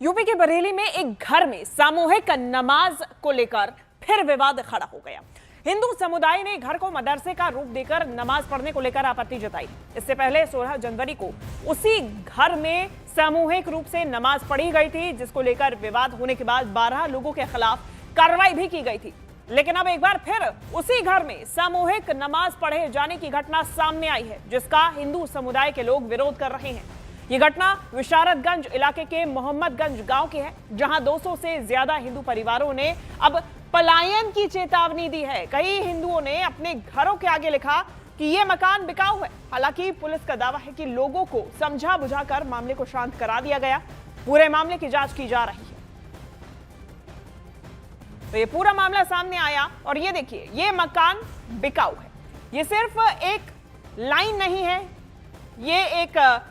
UP के बरेली में एक घर में सामूहिक नमाज को लेकर फिर विवाद खड़ा हो गया। हिंदू समुदाय ने घर को मदरसे का रूप देकर नमाज पढ़ने को लेकर आपत्ति जताई। इससे पहले 16 जनवरी को उसी घर में सामूहिक रूप से नमाज पढ़ी गई थी, जिसको लेकर विवाद होने के बाद 12 लोगों के खिलाफ कार्रवाई भी की गई थी। लेकिन अब एक बार फिर उसी घर में सामूहिक नमाज पढ़े जाने की घटना सामने आई है, जिसका हिंदू समुदाय के लोग विरोध कर रहे हैं। ये घटना विशारतगंज इलाके के मोहम्मदगंज गांव की है, जहां 200 से ज्यादा हिंदू परिवारों ने अब पलायन की चेतावनी दी है। कई हिंदुओं ने अपने घरों के आगे लिखा कि ये मकान बिकाऊ है। हालांकि पुलिस का दावा है कि लोगों को समझा बुझाकर मामले को शांत करा दिया गया। पूरे मामले की जांच की जा रही है। तो ये पूरा मामला सामने आया और ये देखिए, ये मकान बिकाऊ है। ये सिर्फ एक लाइन नहीं है, ये एक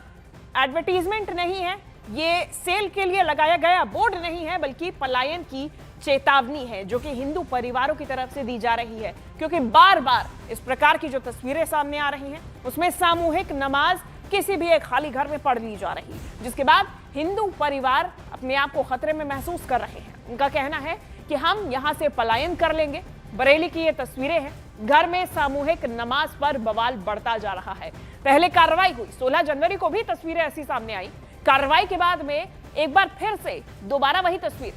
एडवर्टीजमेंट नहीं है, ये सेल के लिए लगाया गया बोर्ड नहीं है, बल्कि पलायन की चेतावनी है, जो कि हिंदू परिवारों की तरफ से दी जा रही है। क्योंकि बार बार इस प्रकार की जो तस्वीरें सामने आ रही हैं, उसमें सामूहिक नमाज किसी भी एक खाली घर में पढ़ ली जा रही है, जिसके बाद हिंदू परिवार अपने आप को खतरे में महसूस कर रहे हैं। उनका कहना है कि हम यहां से पलायन कर लेंगे। बरेली की ये तस्वीरें हैं, घर में सामूहिक नमाज पर बवाल बढ़ता जा रहा है। पहले कार्रवाई हुई, 16 जनवरी को भी तस्वीरें ऐसी सामने आई। कार्रवाई के बाद में एक बार फिर से दोबारा वही तस्वीर।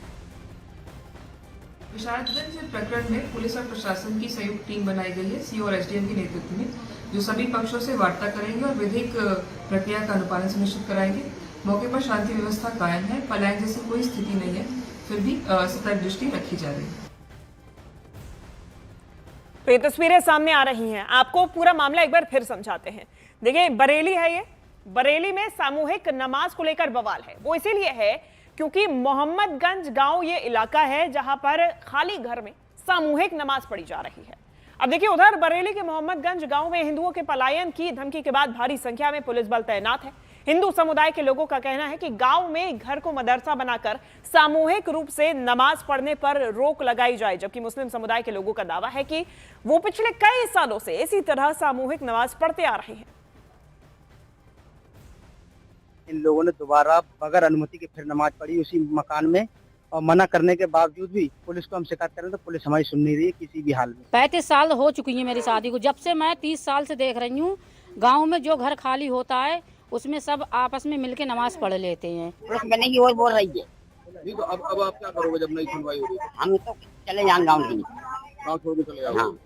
विशारतगंज प्रकरण में पुलिस और प्रशासन की संयुक्त टीम बनाई गई है, सीओ और एसडीएम के नेतृत्व में, जो सभी पक्षों से वार्ता करेंगे और विधिक प्रक्रिया का अनुपालन सुनिश्चित कराएंगे। मौके पर शांति व्यवस्था कायम है, पलायन जैसी कोई स्थिति नहीं है, फिर भी सतर्क दृष्टि रखी जा रही है। तो ये तस्वीरें सामने आ रही हैं। आपको पूरा मामला एक बार फिर समझाते हैं। देखिए, बरेली है ये। बरेली में सामूहिक नमाज को लेकर बवाल है। वो इसीलिए है क्योंकि मोहम्मदगंज गांव ये इलाका है जहां पर खाली घर में सामूहिक नमाज पढ़ी जा रही है। अब देखिए, उधर बरेली के मोहम्मदगंज गांव में हिंदुओं के पलायन की धमकी के बाद भारी संख्या में पुलिस बल तैनात है। हिंदू समुदाय के लोगों का कहना है कि गांव में घर को मदरसा बनाकर सामूहिक रूप से नमाज पढ़ने पर रोक लगाई जाए, जबकि मुस्लिम समुदाय के लोगों का दावा है कि वो पिछले कई सालों से इसी तरह सामूहिक नमाज पढ़ते आ रहे हैं। इन लोगों ने दोबारा बगैर अनुमति के फिर नमाज पढ़ी उसी मकान में, और मना करने के बावजूद भी पुलिस को हम शिकायत करें तो पुलिस हमारी सुन नहीं रही है किसी भी हाल में। 35 साल हो चुकी है मेरी शादी को। जब से मैं 30 साल से देख रही हूँ, गांव में जो घर खाली होता है उसमें सब आपस में मिलके नमाज पढ़ लेते हैं। पुलिस बनने की ओर बोल रही है। नहीं तो अब आप क्या करोगे जब नहीं सुनवाई होगी? हम तो चले जाएंगे गाँव गाँव छोड़ के चले जाओगे? हाँ।